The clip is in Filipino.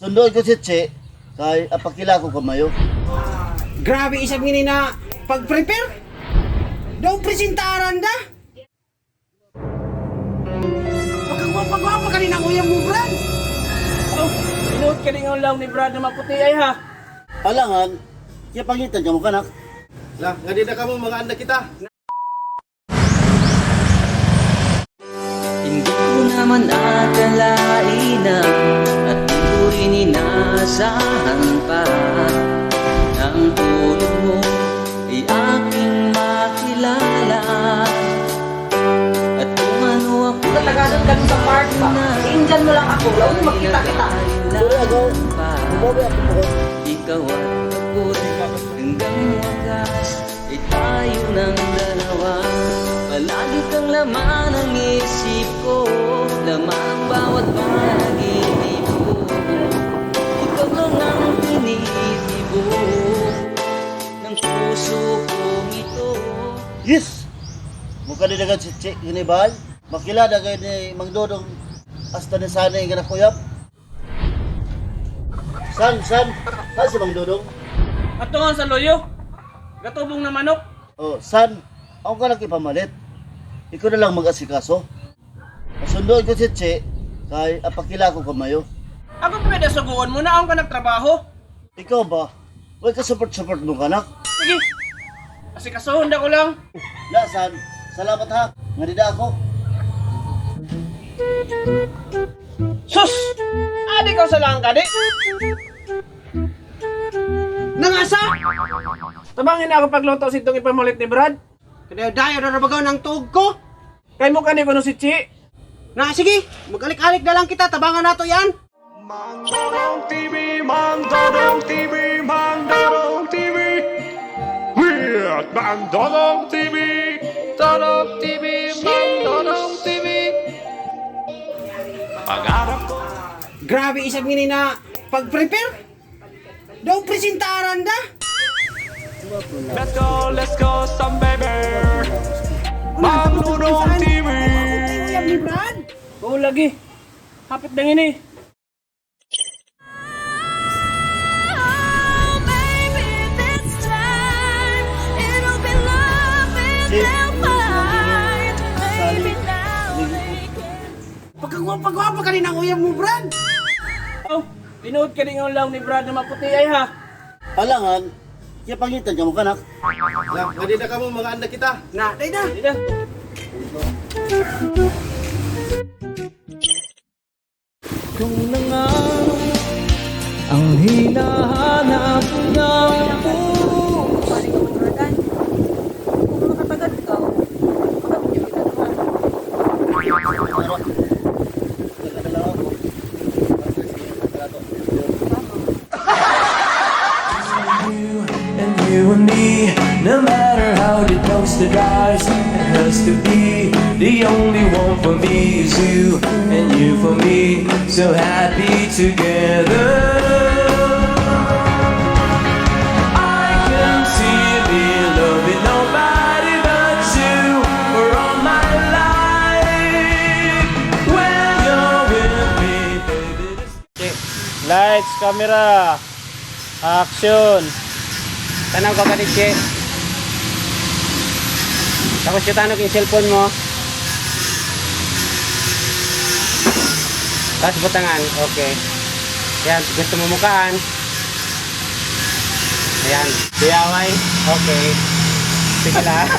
Sundoy ko si Che, kay apakila ko kamayo. Grabe isang gini na pag-prepare. Daw presentaran da. Pagkagwapa-gwapa ka rin ang uyang mo, Brad. Oh, inuot ka rin ang lang ni Brad na maputi ay ha. Alangan, kaya pangitan ka mo kanak. Lah, nga di na kamo mga anak kita. Hindi ko naman akalain na at di ko rin inaasahan pa ang tulog mo ay aking makilala. At kung ano ako Tagasan ka sa park ba? Iindian mo lang ako. Laon mo magkita-kita. Sorry ako, babawi ako po. ikaw at ako'y hanggang wakas ay tayo ng dalawa. Palagi kang laman ng isip ko, laman ang bawat panaginip ko. Ikaw lang ang tinitibok ng puso kong ito. Yes! Mukha din agad si Che, ginibal. Makilada kayo ni Mang Dodong hasta ni sanay nga nakuyap. San, ha si Mang Dodong? Atungan sa loyo. Gatubong na manok. Oh, San, ako ka nakipamalit. Ikaw na lang mag-asikaso. Sundoy ko si Che, kay apakila ko kamayo. Ako pwede suguan mo na akong ka nagtrabaho. Ikaw ba? Huwag ka support mo kanak. Sige. Kasi kasuhon ko lang. La, San, salamat ha. Nganida ako. Sus! Adi ka sa lang ka di. Nangasa? Tabangin na ako pagluto si itong ipamulit ni Brad. Kada dayo na nabagaw ng tuog ko. Kay mo kani ko no si Chi. Na sige, mag-alik-alik na lang kita. Tabangan nato yan. Mandodong TV, Mandodong TV, Mandodong TV. Weird Mandodong TV, Mandodong TV, Mandodong TV. Pangarap ko. Grabe isang gini na pag-prepare. Daw presentaran da. Let's go, some baby. Mandodong TV. Uyab ni Brad. Oo lagi. Hapit na ini. Pagkagwapa ka rin ang uyab mo, Brad. Oh, inuot ka rin ang lang ni Brad na maputi ay ha. Alangan, kaya pangitan ka mo kanak. Lah, nga di na kamo mga anak kita. Na, day na. Hindi na. Kung na nga ang hinahanap ng puso. Pwede ka mag-organ. Kung makatagad ka, magkabit yung ginagawa. And you and me, no matter how it goes to rise, it has to be the only one for me is you, and you for me, so happy together. I can see me loving nobody but you for all my life. When you're with me, baby. Lights, camera, action. Tanaw ka ganit, Che. Tapos yung tanong yung cellphone mo. Tapos butangan, okay. Yan, gusto mo mukaan. Ayan, diyaway, okay. Sige lang.